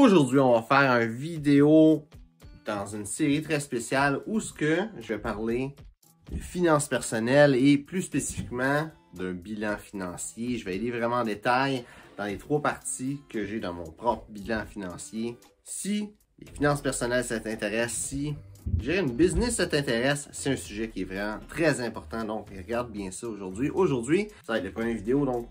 Aujourd'hui, on va faire une vidéo dans une série très spéciale où je vais parler de finances personnelles et plus spécifiquement d'un bilan financier. Je vais aller vraiment en détail dans les 3 parties que j'ai dans mon propre bilan financier. Si les finances personnelles ça t'intéresse, si gérer une business ça t'intéresse, c'est un sujet qui est vraiment très important. Donc, regarde bien ça aujourd'hui. Aujourd'hui, ça va être la première vidéo. Donc,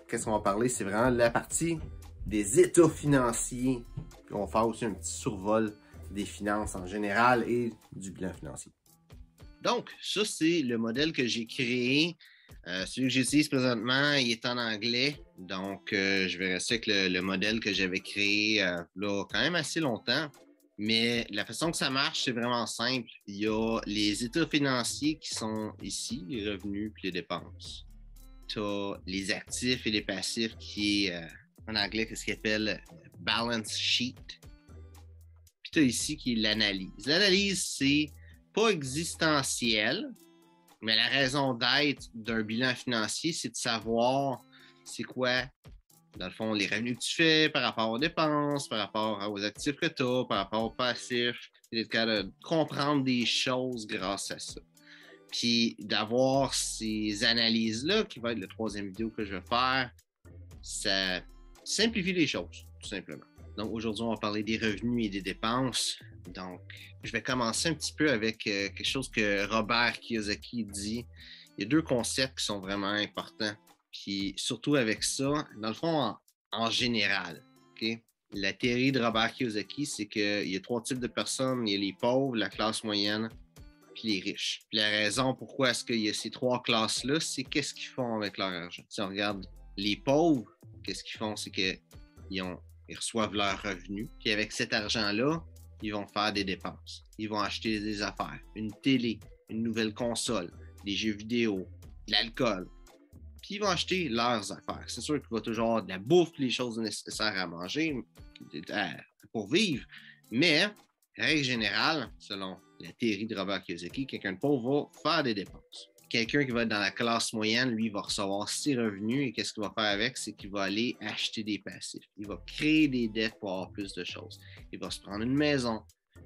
qu'est-ce qu'on va parler? C'est vraiment la partie des états financiers. Puis on va faire aussi un petit survol des finances en général et du bilan financier. Donc, ça, c'est le modèle que j'ai créé. Celui que j'utilise présentement, il est en anglais. Donc, je vais rester avec le modèle que j'avais créé là, quand même assez longtemps. Mais la façon que ça marche, c'est vraiment simple. Il y a les états financiers qui sont ici, les revenus et les dépenses. Tu as les actifs et les passifs qui est en anglais ce qu'ils appellent balance sheet. Puis tu as ici qui est l'analyse. L'analyse, c'est pas existentiel, mais la raison d'être d'un bilan financier, c'est de savoir c'est quoi, dans le fond, les revenus que tu fais par rapport aux dépenses, par rapport aux actifs que tu as, par rapport aux passifs. Tu es capable de comprendre des choses grâce à ça. Puis d'avoir ces analyses-là, qui va être la 3e vidéo que je vais faire, ça simplifie les choses, tout simplement. Donc aujourd'hui, on va parler des revenus et des dépenses. Donc, je vais commencer un petit peu avec quelque chose que Robert Kiyosaki dit. Il y a 2 concepts qui sont vraiment importants. Puis surtout avec ça, dans le fond, en général, okay? La théorie de Robert Kiyosaki, c'est qu'il y a 3 types de personnes. Il y a les pauvres, la classe moyenne, puis les riches. Puis la raison pourquoi est-ce qu'il y a ces 3 classes-là, c'est qu'est-ce qu'ils font avec leur argent. Si on regarde les pauvres, qu'est-ce qu'ils font, c'est qu'ils reçoivent leurs revenus. Puis avec cet argent-là, ils vont faire des dépenses. Ils vont acheter des affaires, une télé, une nouvelle console, des jeux vidéo, de l'alcool. Puis ils vont acheter leurs affaires. C'est sûr qu'il va toujours avoir de la bouffe, les choses nécessaires à manger pour vivre. Mais, règle générale, selon la théorie de Robert Kiyosaki, quelqu'un de pauvre va faire des dépenses. Quelqu'un qui va être dans la classe moyenne, lui, va recevoir ses revenus et qu'est-ce qu'il va faire avec? C'est qu'il va aller acheter des passifs. Il va créer des dettes pour avoir plus de choses. Il va se prendre une maison,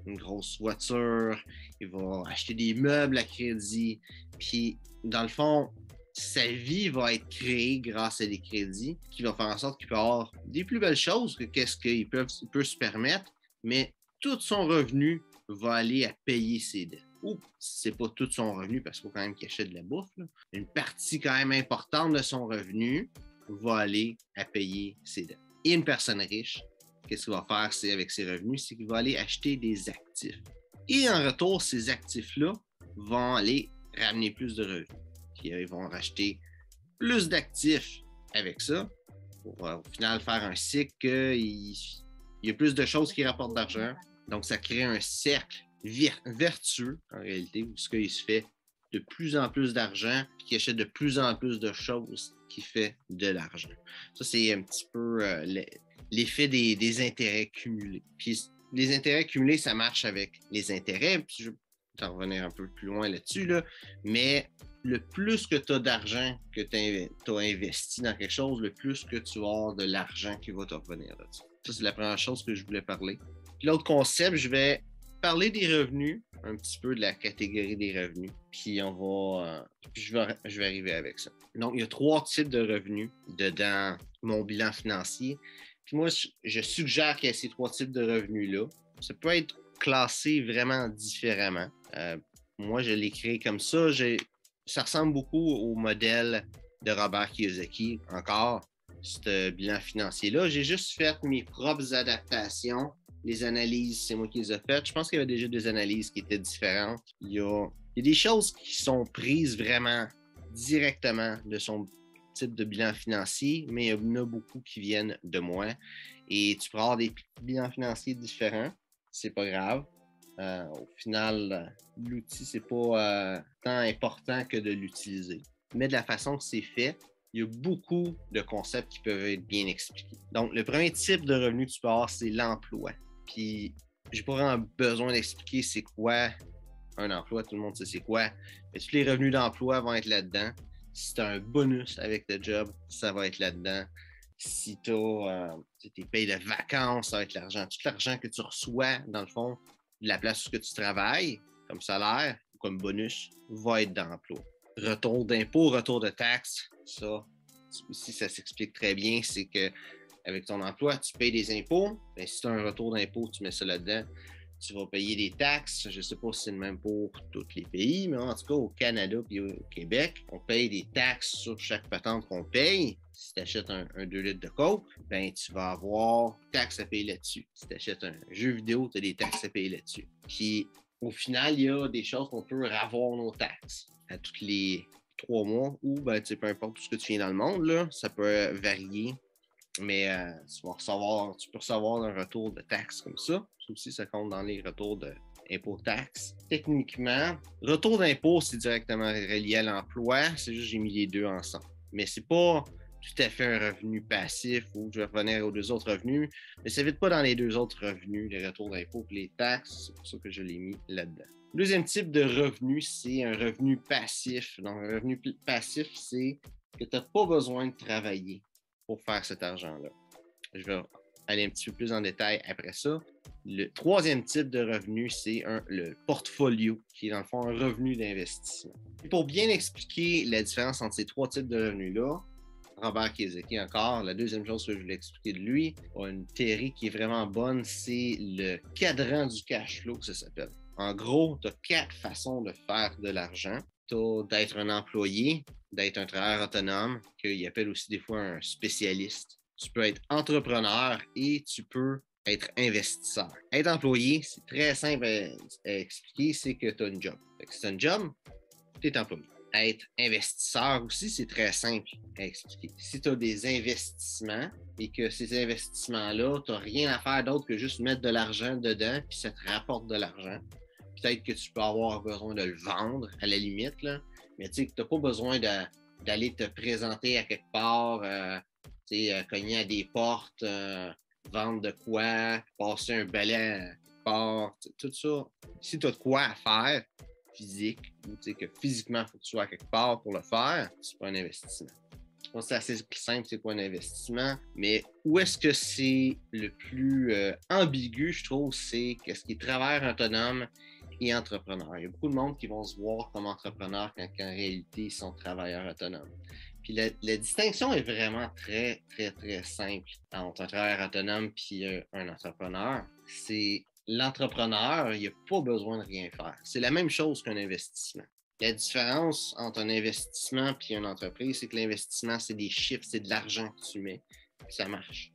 une grosse voiture, il va acheter des meubles à crédit. Puis, dans le fond, sa vie va être créée grâce à des crédits qui va faire en sorte qu'il peut avoir des plus belles choses que qu'est-ce qu'il peut se permettre, mais tout son revenu va aller à payer ses dettes. Ou c'est pas tout son revenu parce qu'il faut quand même qu'il achète de la bouffe. Là. Une partie quand même importante de son revenu va aller à payer ses dettes. Et une personne riche, qu'est-ce qu'il va faire avec ses revenus? C'est qu'il va aller acheter des actifs. Et en retour, ces actifs-là vont aller ramener plus de revenus. Puis ils vont racheter plus d'actifs avec ça pour au final faire un cycle qu'il y a plus de choses qui rapportent d'argent. Donc, ça crée un cercle vertueux, en réalité, où il se fait de plus en plus d'argent et qui achète de plus en plus de choses qui fait de l'argent. Ça, c'est un petit peu l'effet des intérêts cumulés. Puis, les intérêts cumulés, ça marche avec les intérêts. Puis, je vais t'en revenir un peu plus loin là-dessus, là. Mais le plus que tu as d'argent que tu as investi dans quelque chose, le plus que tu vas avoir de l'argent qui va te revenir là-dessus. Ça, c'est la première chose que je voulais parler. Puis l'autre concept, je vais parler des revenus, un petit peu de la catégorie des revenus, puis je vais arriver avec ça. Donc, il y a 3 types de revenus dedans mon bilan financier. Puis moi, je suggère qu'il y ait ces 3 types de revenus-là. Ça peut être classé vraiment différemment. Moi, je l'ai créé comme ça. Ça ressemble beaucoup au modèle de Robert Kiyosaki, encore, ce bilan financier-là. J'ai juste fait mes propres adaptations. Les analyses, c'est moi qui les ai faites. Je pense qu'il y avait déjà des analyses qui étaient différentes. Il y a des choses qui sont prises vraiment directement de son type de bilan financier, mais il y en a beaucoup qui viennent de moi. Et tu peux avoir des bilans financiers différents. C'est pas grave. Au final, l'outil, c'est pas tant important que de l'utiliser. Mais de la façon que c'est fait, il y a beaucoup de concepts qui peuvent être bien expliqués. Donc, le premier type de revenu que tu peux avoir, c'est l'emploi. Puis, j'ai pas vraiment besoin d'expliquer c'est quoi un emploi, tout le monde sait c'est quoi. Mais tous les revenus d'emploi vont être là-dedans. Si tu as un bonus avec le job, ça va être là-dedans. Si tu as tes payes de vacances, ça va être l'argent. Tout l'argent que tu reçois, dans le fond, de la place où tu travailles, comme salaire ou comme bonus, va être dans l'emploi. Retour d'impôt, retour de taxes, ça aussi, ça s'explique très bien. C'est que avec ton emploi, tu payes des impôts. Bien, si tu as un retour d'impôt, tu mets ça là-dedans. Tu vas payer des taxes. Je ne sais pas si c'est le même pour tous les pays, mais en tout cas, au Canada et au Québec, on paye des taxes sur chaque patente qu'on paye. Si tu achètes un 2 litres de coke, ben, tu vas avoir des taxes à payer là-dessus. Si tu achètes un jeu vidéo, tu as des taxes à payer là-dessus. Puis, au final, il y a des choses qu'on peut avoir nos taxes à tous les 3 mois ou, ben, peu importe tout ce que tu viens dans le monde, là, ça peut varier. Mais tu peux recevoir un retour de taxes comme ça. Ça aussi, ça compte dans les retours d'impôts-taxes. Techniquement, retour d'impôt, c'est directement relié à l'emploi. C'est juste que j'ai mis les deux ensemble. Mais c'est pas tout à fait un revenu passif où je vais revenir aux deux autres revenus. Mais ça ne vite pas dans les deux autres revenus, les retours d'impôt et les taxes. C'est pour ça que je l'ai mis là-dedans. Le deuxième type de revenu, c'est un revenu passif. Donc, un revenu passif, c'est que tu n'as pas besoin de travailler pour faire cet argent-là. Je vais aller un petit peu plus en détail après ça. Le troisième type de revenu, c'est le portfolio, qui est dans le fond un revenu d'investissement. Pour bien expliquer la différence entre ces trois types de revenus-là, Robert Kiyosaki encore, la deuxième chose que je voulais expliquer de lui, a une théorie qui est vraiment bonne, c'est le cadran du cash flow que ça s'appelle. En gros, tu as 4 façons de faire de l'argent. Tu as d'être un employé, d'être un travailleur autonome, qu'il appelle aussi des fois un spécialiste. Tu peux être entrepreneur et tu peux être investisseur. Être employé, c'est très simple à expliquer, c'est que tu as une job. Si tu as une job, tu es employé. Être investisseur aussi, c'est très simple à expliquer. Si tu as des investissements et que ces investissements-là, tu n'as rien à faire d'autre que juste mettre de l'argent dedans puis ça te rapporte de l'argent. Peut-être que tu peux avoir besoin de le vendre à la limite, là, mais tu sais que tu n'as pas besoin d'aller te présenter à quelque part, cogner à des portes, vendre de quoi, passer un balai à quelque part, tout ça. Si tu as de quoi à faire, physique, ou que physiquement, il faut que tu sois à quelque part pour le faire, c'est pas un investissement. Je pense que c'est assez simple, c'est quoi un investissement, mais où est-ce que c'est le plus ambigu, je trouve, c'est qu'est-ce qui est travailleur autonome et entrepreneur. Il y a beaucoup de monde qui vont se voir comme entrepreneur quand en réalité, ils sont travailleurs autonomes. Puis la distinction est vraiment très, très, très simple entre un travailleur autonome et un entrepreneur. C'est l'entrepreneur, il n'a pas besoin de rien faire. C'est la même chose qu'un investissement. La différence entre un investissement et une entreprise, c'est que l'investissement, c'est des chiffres, c'est de l'argent que tu mets, puis ça marche.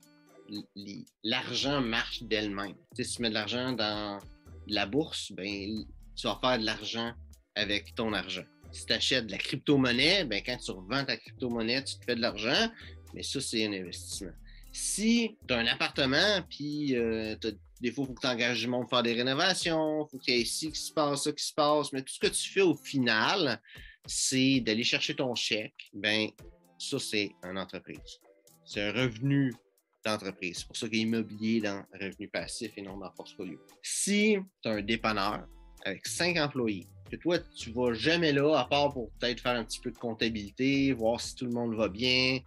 L'argent marche d'elle-même. Si tu mets de l'argent dans la bourse, ben, tu vas faire de l'argent avec ton argent. Si tu achètes de la crypto-monnaie, ben, quand tu revends ta crypto-monnaie, tu te fais de l'argent, mais ça, c'est un investissement. Si tu as un appartement, puis des fois, il faut que tu engages du monde pour faire des rénovations, il faut qu'il y ait ici qui se passe, ça qui se passe, mais tout ce que tu fais au final, c'est d'aller chercher ton chèque, ben, ça, c'est une entreprise. C'est un revenu d'entreprise. C'est pour ça qu'il est immobilier dans revenu passif et non dans portfolio. Si tu as un dépanneur avec 5 employés, que toi, tu ne vas jamais là, à part pour peut-être faire un petit peu de comptabilité, voir si tout le monde va bien,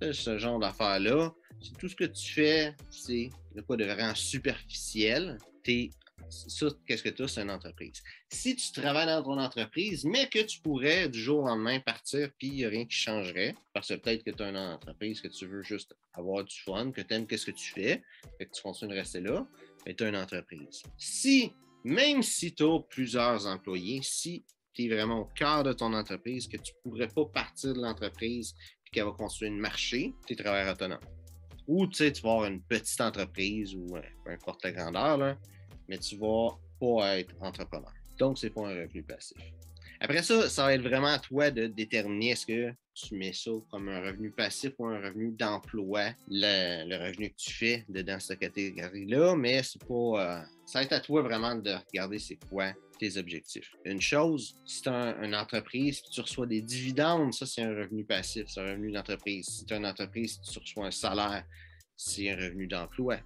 ce genre d'affaires-là. Tout ce que tu fais, c'est de quoi de vraiment superficiel. Ça, qu'est-ce que tu as? C'est une entreprise. Si tu travailles dans ton entreprise, mais que tu pourrais du jour au lendemain partir, puis il n'y a rien qui changerait, parce que peut-être que tu as une entreprise que tu veux juste avoir du fun, que tu aimes ce que tu fais, que tu continues de rester là, mais tu as une entreprise. Même si tu as plusieurs employés, si tu es vraiment au cœur de ton entreprise, que tu ne pourrais pas partir de l'entreprise et qu'elle va continuer de marcher, tu es travailleur autonome. Ou tu vas avoir une petite entreprise ou peu importe la grandeur, là, mais tu ne vas pas être entrepreneur. Donc, ce n'est pas un revenu passif. Après ça, ça va être vraiment à toi de déterminer est-ce que tu mets ça comme un revenu passif ou un revenu d'emploi, le revenu que tu fais dans cette catégorie-là, mais c'est pas. Ça va être à toi vraiment de regarder c'est quoi tes objectifs. Une chose, si tu as une entreprise et tu reçois des dividendes, ça c'est un revenu passif, c'est un revenu d'entreprise. Si tu as une entreprise et tu reçois un salaire, c'est un revenu d'emploi.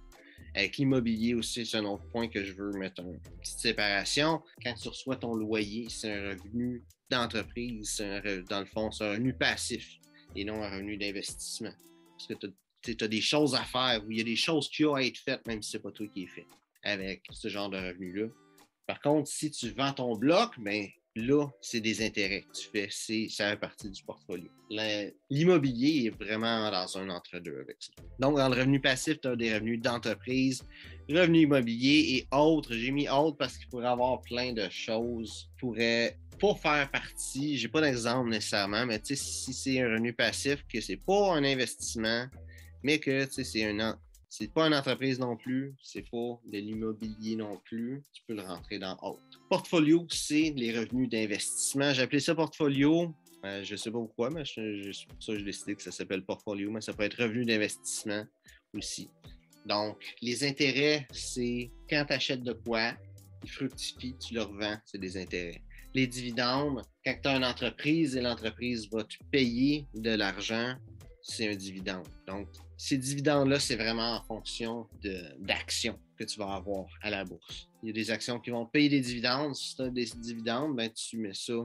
Avec l'immobilier aussi, c'est un autre point que je veux mettre une petite séparation. Quand tu reçois ton loyer, c'est un revenu d'entreprise. Dans le fond, c'est un revenu passif et non un revenu d'investissement. Parce que tu tu as des choses à faire ou il y a des choses qui ont à être faites, même si ce n'est pas toi qui es fait avec ce genre de revenu-là. Par contre, si tu vends ton bloc, ben là, c'est des intérêts que tu fais, ça fait partie du portfolio. L'immobilier est vraiment dans un entre-deux avec ça. Donc, dans le revenu passif, tu as des revenus d'entreprise, revenus immobiliers et autres. J'ai mis autres parce qu'il pourrait y avoir plein de choses qui pourraient pas faire partie. J'ai pas d'exemple nécessairement, mais tu sais, si c'est un revenu passif, que c'est pas un investissement, mais que tu sais, c'est pas une entreprise non plus, c'est pas de l'immobilier non plus, tu peux le rentrer dans autre. Portfolio, c'est les revenus d'investissement. J'ai appelé ça portfolio, je sais pas pourquoi, mais c'est pour ça que j'ai décidé que ça s'appelle portfolio, mais ça peut être revenu d'investissement aussi. Donc, les intérêts, c'est quand tu achètes de quoi, il fructifie, tu le revends, c'est des intérêts. Les dividendes, quand tu as une entreprise et l'entreprise va te payer de l'argent, c'est un dividende. Donc, ces dividendes-là, c'est vraiment en fonction d'actions que tu vas avoir à la bourse. Il y a des actions qui vont payer des dividendes. Si tu as des dividendes, ben, tu mets ça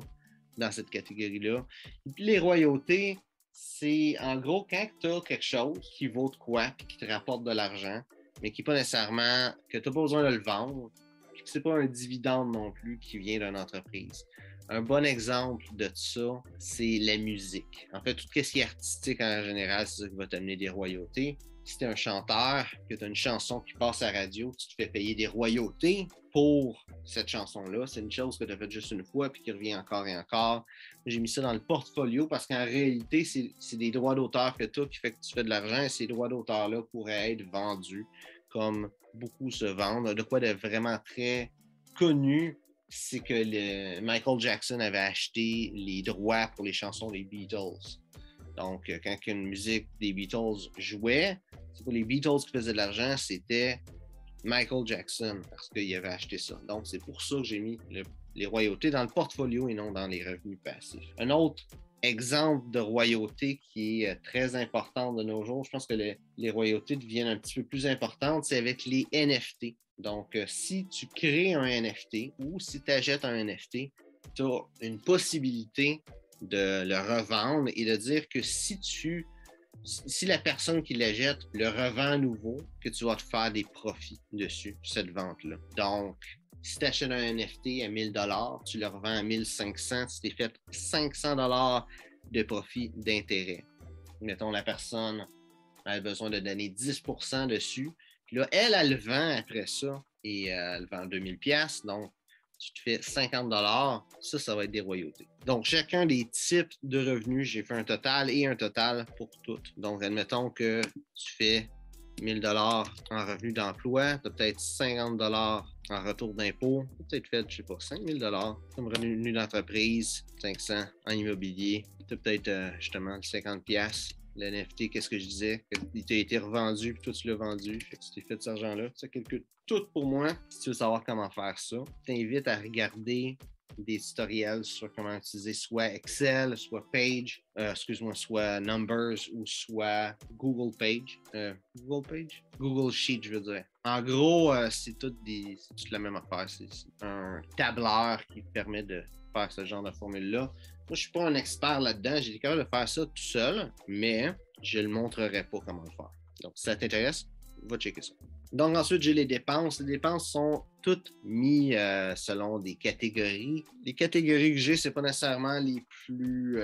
dans cette catégorie-là. Et puis les royautés, c'est en gros quand tu as quelque chose qui vaut de quoi et qui te rapporte de l'argent, mais qui n'est pas nécessairement que tu n'as pas besoin de le vendre, puis que ce n'est pas un dividende non plus qui vient d'une entreprise. Un bon exemple de ça, c'est la musique. En fait, tout ce qui est artistique en général, c'est ça qui va t'amener des royautés. Si tu es un chanteur, que tu as une chanson qui passe à la radio, tu te fais payer des royautés pour cette chanson-là. C'est une chose que tu as faite juste une fois puis qui revient encore et encore. J'ai mis ça dans le portfolio parce qu'en réalité, c'est des droits d'auteur que tu as qui fait que tu fais de l'argent et ces droits d'auteur-là pourraient être vendus comme beaucoup se vendent. De quoi de vraiment très connu, c'est que Michael Jackson avait acheté les droits pour les chansons des Beatles. Donc, quand une musique des Beatles jouait, c'est pas les Beatles qui faisaient de l'argent, c'était Michael Jackson parce qu'il avait acheté ça. Donc, c'est pour ça que j'ai mis les royautés dans le portfolio et non dans les revenus passifs. Un autre exemple de royauté qui est très important de nos jours, je pense que les royautés deviennent un petit peu plus importantes, c'est avec les NFT. Donc, si tu crées un NFT ou si tu achètes un NFT, tu as une possibilité de le revendre et de dire que si la personne qui l'achète le revend à nouveau, que tu vas te faire des profits dessus, cette vente-là. Donc, si tu achètes un NFT à 1000 $, tu le revends à 1500, tu t'es fait 500 $ de profit d'intérêt. Mettons, la personne a besoin de donner 10% dessus. Puis là, elle le vend après ça et elle vend 2000 $. Donc, tu te fais 50 $. Ça va être des royautés. Donc, chacun des types de revenus, j'ai fait un total et un total pour toutes. Donc, admettons que tu fais 1000 $ en revenu d'emploi, tu as peut-être 50 $ en retour d'impôt, tu as peut-être fait, je sais pas, 5000 $ comme revenu d'entreprise, 500 en immobilier, tu as peut-être justement 50 $. Le NFT, qu'est-ce que je disais? Il t'a été revendu, puis toi, tu l'as vendu. Fait que tu t'es fait cet argent-là. Ça calcule tout pour moi. Si tu veux savoir comment faire ça, je t'invite à regarder des tutoriels sur comment utiliser soit Excel, soit soit Numbers ou soit Google Page. Google Sheet, je veux dire. En gros, c'est toute la même affaire. C'est un tableur qui permet de faire ce genre de formule-là. Moi, je ne suis pas un expert là-dedans. J'ai été capable de faire ça tout seul, mais je ne le montrerai pas comment le faire. Donc, si ça t'intéresse, va checker ça. Donc, ensuite, j'ai les dépenses. Les dépenses sont toutes mises selon des catégories. Les catégories que j'ai, ce n'est pas nécessairement les plus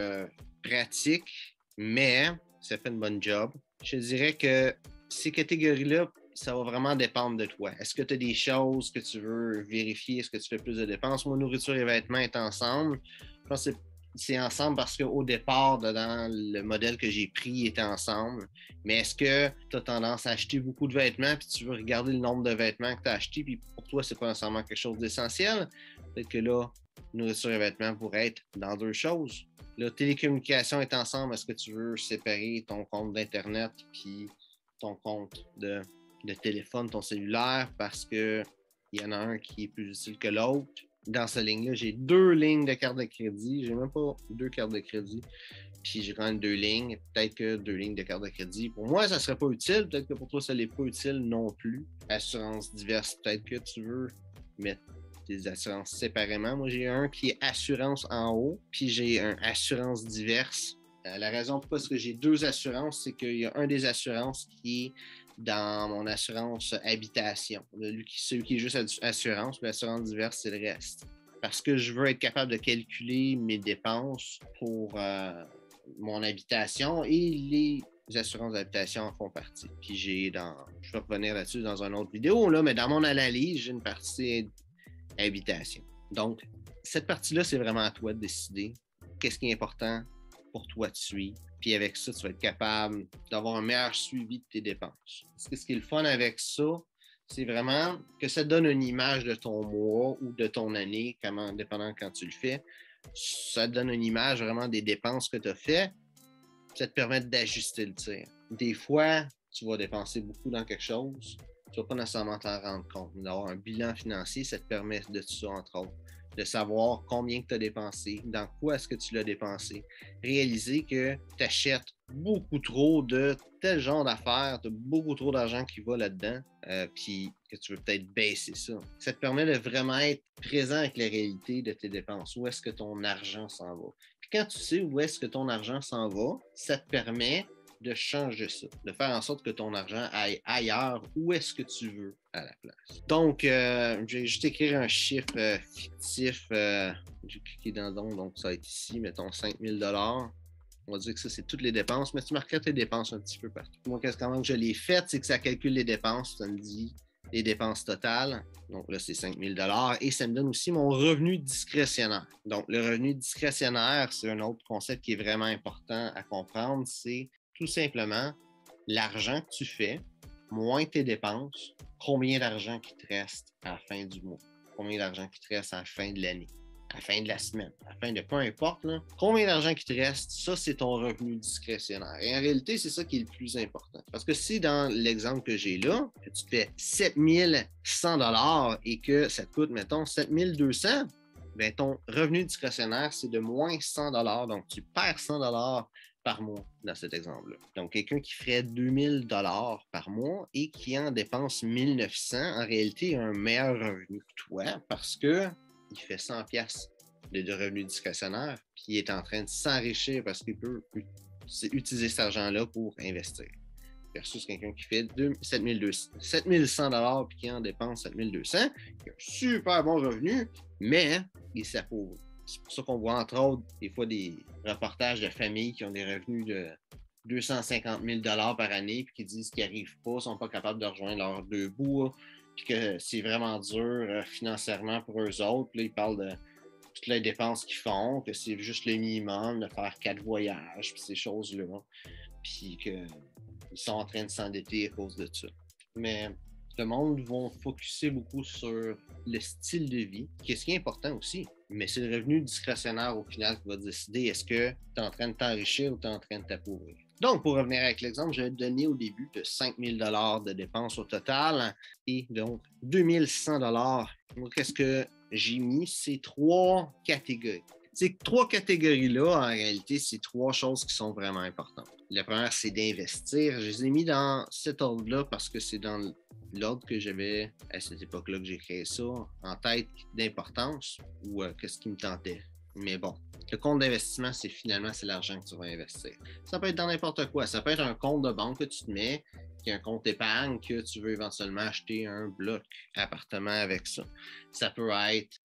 pratiques, mais ça fait une bonne job. Je dirais que ces catégories-là, ça va vraiment dépendre de toi. Est-ce que tu as des choses que tu veux vérifier? Est-ce que tu fais plus de dépenses? Moi, nourriture et vêtements est ensemble. Je pense que c'est ensemble parce qu'au départ, dans le modèle que j'ai pris, il était ensemble. Mais est-ce que tu as tendance à acheter beaucoup de vêtements puis tu veux regarder le nombre de vêtements que tu as achetés puis pour toi, c'est pas nécessairement quelque chose d'essentiel? Peut-être que là, nourriture et vêtements pourraient être dans deux choses. La télécommunication est ensemble. Est-ce que tu veux séparer ton compte d'Internet puis ton compte de téléphone, ton cellulaire, parce qu'il y en a un qui est plus utile que l'autre? Dans cette ligne-là, j'ai 2 lignes de carte de crédit. J'ai même pas 2 cartes de crédit. Puis j'ai quand même 2 lignes. Peut-être que 2 lignes de carte de crédit. Pour moi, ça serait pas utile. Peut-être que pour toi, ça l'est pas utile non plus. Assurances diverses. Peut-être que tu veux mettre tes assurances séparément. Moi, j'ai un qui est assurance en haut. Puis j'ai un assurance diverse La raison pourquoi est-ce que j'ai 2 assurances, c'est qu'il y a un des assurances qui est dans mon assurance habitation. Celui qui est juste assurance, puis l'assurance diverse, c'est le reste. Parce que je veux être capable de calculer mes dépenses pour mon habitation et les assurances d'habitation en font partie. Puis je vais revenir là-dessus dans une autre vidéo, là, mais dans mon analyse, j'ai une partie habitation. Donc, cette partie-là, c'est vraiment à toi de décider qu'est-ce qui est important pour toi de suivre. Puis avec ça, tu vas être capable d'avoir un meilleur suivi de tes dépenses. Parce que ce qui est le fun avec ça, c'est vraiment que ça te donne une image de ton mois ou de ton année, dépendant quand tu le fais. Ça te donne une image vraiment des dépenses que tu as faites. Ça te permet d'ajuster le tir. Des fois, tu vas dépenser beaucoup dans quelque chose, tu ne vas pas nécessairement t'en rendre compte. D'avoir un bilan financier, ça te permet de tout ça, entre autres. De savoir combien tu as dépensé, dans quoi est-ce que tu l'as dépensé. Réaliser que tu achètes beaucoup trop de tel genre d'affaires, tu as beaucoup trop d'argent qui va là-dedans, puis que tu veux peut-être baisser ça. Ça te permet de vraiment être présent avec la réalité de tes dépenses. Où est-ce que ton argent s'en va? Puis quand tu sais où est-ce que ton argent s'en va, ça te permet de changer ça, de faire en sorte que ton argent aille ailleurs où est-ce que tu veux à la place. Donc, je vais juste écrire un chiffre fictif. J'ai cliqué dans don, donc ça va être ici, mettons 5 000 $. On va dire que ça, c'est toutes les dépenses, mais tu marquerais tes dépenses un petit peu partout. Moi, comment je l'ai fait, c'est que ça calcule les dépenses, ça me dit les dépenses totales. Donc là, c'est 5 000 $ et ça me donne aussi mon revenu discrétionnaire. Donc, le revenu discrétionnaire, c'est un autre concept qui est vraiment important à comprendre, c'est tout simplement l'argent que tu fais, moins tes dépenses, combien d'argent qui te reste à la fin du mois, combien d'argent qui te reste à la fin de l'année, à la fin de la semaine, à la fin de peu importe, là, combien d'argent qui te reste, ça c'est ton revenu discrétionnaire. Et en réalité, c'est ça qui est le plus important. Parce que si dans l'exemple que j'ai là, que tu te fais 7 100 $ et que ça te coûte, mettons, 7 200, bien, ton revenu discrétionnaire, c'est de moins 100 $. Donc, tu perds 100 $ par mois dans cet exemple-là. Donc, quelqu'un qui ferait 2000 $ par mois et qui en dépense 1900, en réalité, a un meilleur revenu que toi parce que il fait 100 pièces de revenus discrétionnaires puis il est en train de s'enrichir parce qu'il peut utiliser cet argent-là pour investir. Versus quelqu'un qui fait 7100 $ puis qui en dépense 7200, qui a un super bon revenu, mais il s'appauvrit. C'est pour ça qu'on voit entre autres des fois des reportages de familles qui ont des revenus de 250 000 $ par année puis qui disent qu'ils n'y arrivent pas, ne sont pas capables de rejoindre leurs 2 bouts, puis que c'est vraiment dur financièrement pour eux autres. Puis là, ils parlent de toutes les dépenses qu'ils font, que c'est juste le minimum de faire 4 voyages, puis ces choses-là. Puis qu'ils sont en train de s'endetter à cause de ça. Mais le monde va focuser beaucoup sur le style de vie, qui est ce qui est important aussi. Mais c'est le revenu discrétionnaire au final qui va décider est-ce que tu es en train de t'enrichir ou tu es en train de t'appauvrir. Donc, pour revenir avec l'exemple, je vais te donner au début de 5 000 $ de dépenses au total et donc 2100 $. Donc, qu'est-ce que j'ai mis? C'est 3 catégories. Ces 3 catégories-là, en réalité, c'est 3 choses qui sont vraiment importantes. La première, c'est d'investir. Je les ai mis dans cet ordre-là parce que c'est dans l'ordre que j'avais à cette époque-là que j'ai créé ça en tête d'importance ou qu'est-ce qui me tentait. Mais bon, le compte d'investissement, c'est l'argent que tu vas investir. Ça peut être dans n'importe quoi. Ça peut être un compte de banque que tu te mets, qui est un compte épargne que tu veux éventuellement acheter un bloc appartement avec ça. Ça peut être,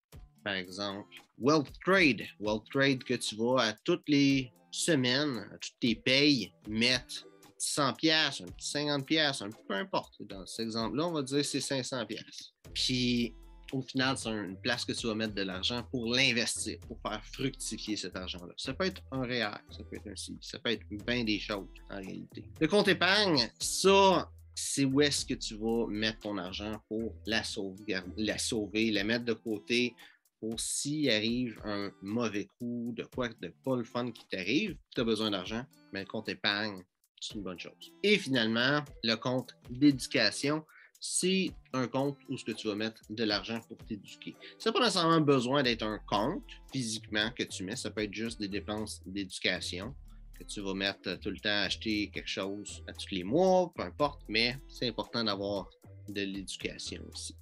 par exemple, Wealth Trade. Wealth Trade que tu vas à toutes les semaines, à toutes tes payes, mettre 100 pièces, un petit 50 pièces, peu importe. Dans cet exemple-là, on va dire que c'est 500 pièces. Puis, au final, c'est une place que tu vas mettre de l'argent pour l'investir, pour faire fructifier cet argent-là. Ça peut être un REER, ça peut être un CELI, ça peut être bien des choses en réalité. Le compte épargne, ça, c'est où est-ce que tu vas mettre ton argent pour la sauver, la mettre de côté pour s'il arrive un mauvais coup, de quoi de pas le fun qui t'arrive, tu as besoin d'argent, mais le compte épargne, c'est une bonne chose. Et finalement, le compte d'éducation, c'est un compte où ce que tu vas mettre de l'argent pour t'éduquer. Ça n'a pas nécessairement besoin d'être un compte physiquement que tu mets, ça peut être juste des dépenses d'éducation que tu vas mettre tout le temps à acheter quelque chose à tous les mois, peu importe, mais c'est important d'avoir de l'éducation aussi.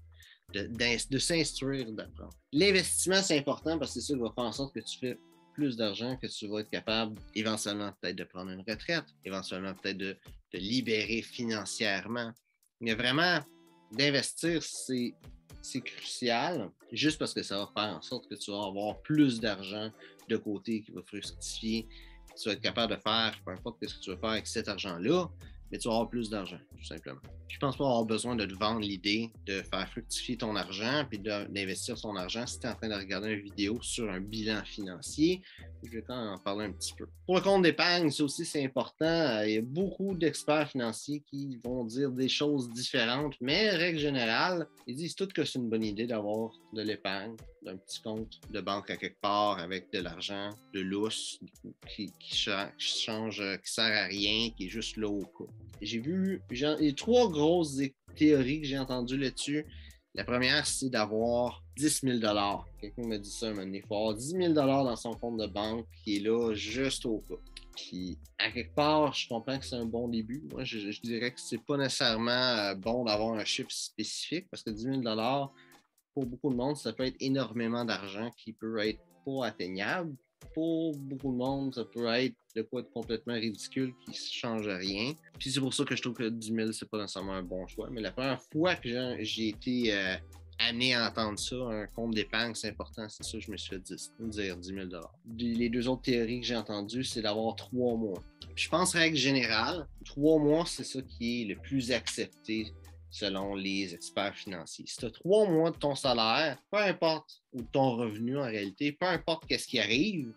De s'instruire, d'apprendre. L'investissement, c'est important parce que c'est ça qui va faire en sorte que tu fais plus d'argent que tu vas être capable éventuellement peut-être de prendre une retraite, éventuellement peut-être de te libérer financièrement. Mais vraiment, d'investir, c'est crucial, juste parce que ça va faire en sorte que tu vas avoir plus d'argent de côté qui va fructifier. Tu vas être capable de faire, peu importe ce que tu veux faire avec cet argent-là, mais tu vas avoir plus d'argent, tout simplement. Je pense pas avoir besoin de te vendre l'idée de faire fructifier ton argent puis d'investir ton argent si tu es en train de regarder une vidéo sur un bilan financier. Je vais quand même en parler un petit peu. Pour le compte d'épargne, ça aussi, c'est important. Il y a beaucoup d'experts financiers qui vont dire des choses différentes, mais règle générale, ils disent tous que c'est une bonne idée d'avoir de l'épargne, d'un petit compte de banque à quelque part avec de l'argent, de lousse, qui change, qui sert à rien, qui est juste là au cas. J'ai vu, il y a 3 grosses théories que j'ai entendues là-dessus. La première, c'est d'avoir 10 000 $. Quelqu'un m'a dit ça un moment donné. Il faut avoir 10 000 $ dans son compte de banque qui est là juste au cas. Puis, à quelque part, je comprends que c'est un bon début. Moi, je dirais que c'est pas nécessairement bon d'avoir un chiffre spécifique parce que 10 000 $, pour beaucoup de monde, ça peut être énormément d'argent qui peut être pas atteignable. Pour beaucoup de monde, ça peut être de quoi être complètement ridicule qui ne change rien. Puis c'est pour ça que je trouve que 10 000, c'est pas nécessairement un bon choix. Mais la première fois que j'ai été amené à entendre ça, un compte d'épargne, c'est important, c'est ça que je me suis fait dire 10 000 $. Les 2 autres théories que j'ai entendues, c'est d'avoir 3 mois. Puis je pense, règle générale, 3 mois, c'est ça qui est le plus accepté selon les experts financiers. Si tu as 3 mois de ton salaire, peu importe, ou de ton revenu en réalité, peu importe qu'est-ce qui arrive,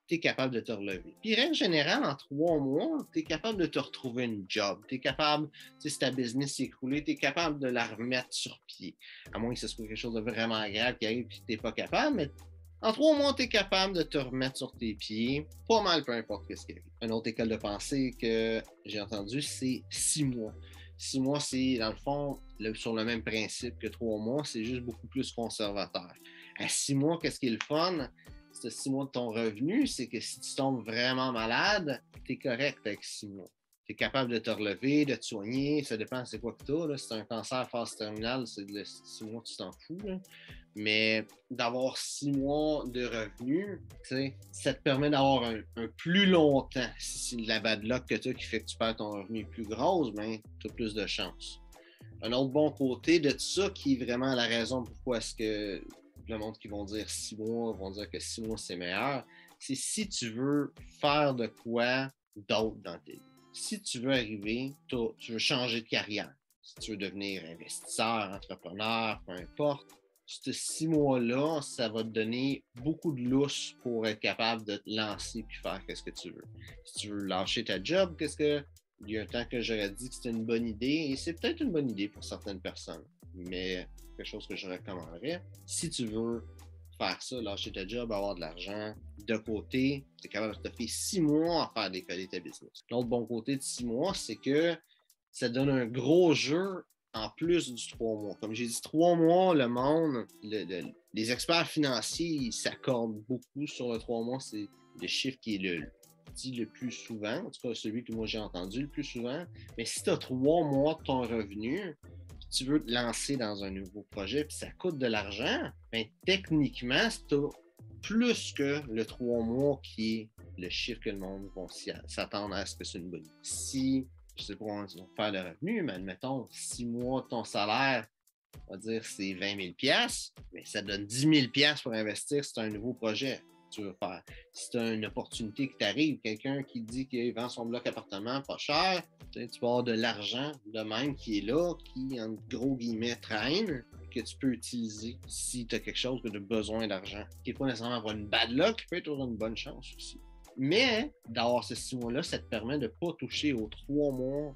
tu es capable de te relever. Puis, règle générale, en 3 mois, tu es capable de te retrouver une job. Tu es capable, si ta business s'est écroulée, tu es capable de la remettre sur pied. À moins que ce soit quelque chose de vraiment grave qui arrive et que tu n'es pas capable, mais en 3 mois, tu es capable de te remettre sur tes pieds, pas mal, peu importe ce qui arrive. Une autre école de pensée que j'ai entendue, c'est 6 mois. 6 mois, c'est, dans le fond, sur le même principe que 3 mois, c'est juste beaucoup plus conservateur. À 6 mois, qu'est-ce qui est le fun? C'est 6 mois de ton revenu, c'est que si tu tombes vraiment malade, tu es correct avec 6 mois. Tu es capable de te relever, de te soigner, ça dépend c'est quoi que tu as. Si tu as un cancer phase terminale, c'est 6 mois, tu t'en fous. Là. Mais d'avoir 6 mois de revenus, ça te permet d'avoir un plus long temps. Si c'est de la bad luck que tu as qui fait que tu perds ton revenu plus gros, ben, tu as plus de chance. Un autre bon côté de tout ça, qui est vraiment la raison pourquoi est-ce que le monde qui vont dire 6 mois vont dire que 6 mois c'est meilleur, c'est si tu veux faire de quoi d'autre dans ta vie. Si tu veux arriver, tu veux changer de carrière, si tu veux devenir investisseur, entrepreneur, peu importe, ces 6 mois-là, ça va te donner beaucoup de lousse pour être capable de te lancer puis faire ce que tu veux. Si tu veux lâcher ta job, il y a un temps que j'aurais dit que c'était une bonne idée, et c'est peut-être une bonne idée pour certaines personnes, mais quelque chose que je recommanderais. Si tu veux faire ça, lâcher ta job, avoir de l'argent de côté, tu es capable de te faire 6 mois à faire décoller ta business. L'autre bon côté de 6 mois, c'est que ça donne un gros jeu en plus du 3 mois. Comme j'ai dit, 3 mois, le monde, les experts financiers, ils s'accordent beaucoup sur le 3 mois. C'est le chiffre qui est dit le plus souvent, en tout cas celui que moi j'ai entendu le plus souvent. Mais si tu as 3 mois de ton revenu, tu veux te lancer dans un nouveau projet, puis ça coûte de l'argent, bien, techniquement, c'est plus que le 3 mois qui est le chiffre que le monde va s'attendre à ce que c'est une bonne idée. Si, je sais pas comment ils vont faire le revenu, mais admettons, 6 mois de ton salaire, on va dire c'est 20 000 $, mais ça donne 10 000 $ pour investir si c'est un nouveau projet que tu veux faire. Si tu as une opportunité qui t'arrive, quelqu'un qui dit qu'il vend son bloc appartement pas cher, tu vas avoir de l'argent de même qui est là, qui, en gros guillemets, traîne, que tu peux utiliser si tu as quelque chose que tu as besoin d'argent. Qui n'est pas nécessairement avoir une bad luck, qui peut être une bonne chance aussi. Mais d'avoir ces 6 mois-là, ça te permet de ne pas toucher aux 3 mois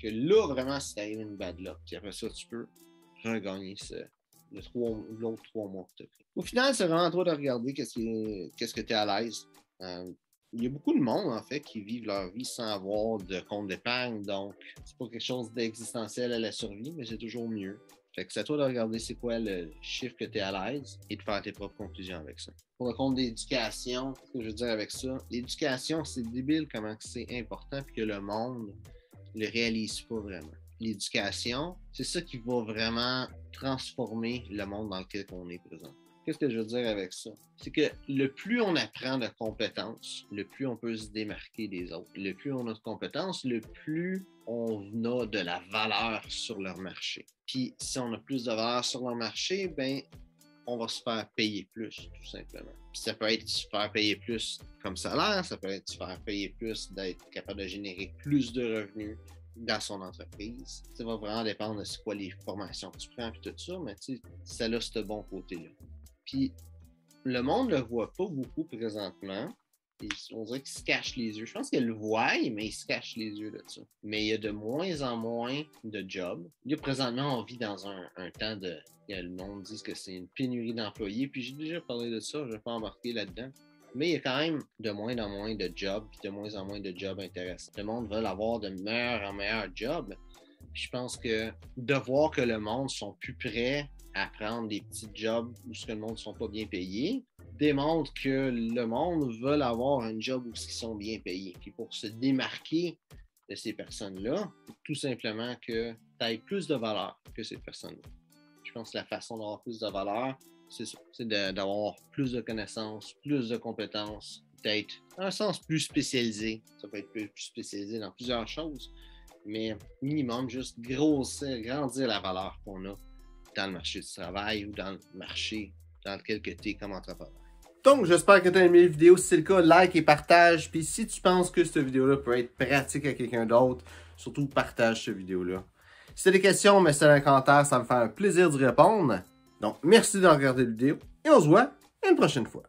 que là, vraiment, si t'arrive une bad luck. Puis après ça, tu peux regagner l'autre 3 mois que tu as pris. Au final, c'est vraiment à toi de regarder qu'est-ce que tu es à l'aise. Il y a beaucoup de monde, en fait, qui vivent leur vie sans avoir de compte d'épargne. Donc, c'est pas quelque chose d'existentiel à la survie, mais c'est toujours mieux. Fait que c'est à toi de regarder c'est quoi le chiffre que tu es à l'aise et de faire tes propres conclusions avec ça. Pour le compte d'éducation, ce que je veux dire avec ça, l'éducation, c'est débile comment c'est important et que le monde ne le réalise pas vraiment. L'éducation, c'est ça qui va vraiment transformer le monde dans lequel on est présent. Qu'est-ce que je veux dire avec ça? C'est que le plus on apprend de compétences, le plus on peut se démarquer des autres. Le plus on a de compétences, le plus on a de la valeur sur leur marché. Puis si on a plus de valeur sur leur marché, ben on va se faire payer plus, tout simplement. Puis ça peut être se faire payer plus comme salaire, ça peut être se faire payer plus d'être capable de générer plus de revenus dans son entreprise. Ça va vraiment dépendre de c'est quoi les formations que tu prends et tout ça, mais tu sais, ça a ce bon côté-là. Puis le monde ne le voit pas beaucoup présentement. On dirait qu'il se cache les yeux. Je pense qu'il le voit, mais il se cache les yeux de ça. Mais il y a de moins en moins de jobs. Là, présentement, on vit dans un temps de... Le monde dit que c'est une pénurie d'employés. Puis j'ai déjà parlé de ça, je ne vais pas embarquer là-dedans. Mais il y a quand même de moins en moins de jobs, puis de moins en moins de jobs intéressants. Le monde veut avoir de meilleurs en meilleurs jobs. Puis je pense que de voir que le monde sont plus prêts à prendre des petits jobs où le monde ne sont pas bien payés, démontre que le monde veut avoir un job où ils sont bien payés. Puis pour se démarquer de ces personnes-là, tout simplement que tu aies plus de valeur que ces personnes-là. Je pense que la façon d'avoir plus de valeur, c'est ça. C'est d'avoir plus de connaissances, plus de compétences, d'être dans un sens plus spécialisé. Ça peut être plus spécialisé dans plusieurs choses, mais minimum, juste grossir, grandir la valeur qu'on a dans le marché du travail ou dans le marché dans lequel tu es comme entrepreneur. Donc, j'espère que tu as aimé la vidéo. Si c'est le cas, like et partage. Puis si tu penses que cette vidéo-là peut être pratique à quelqu'un d'autre, surtout partage cette vidéo-là. Si tu as des questions, mets-les dans les commentaires, ça me fait un plaisir d'y répondre. Donc, merci de regarder la vidéo et on se voit une prochaine fois.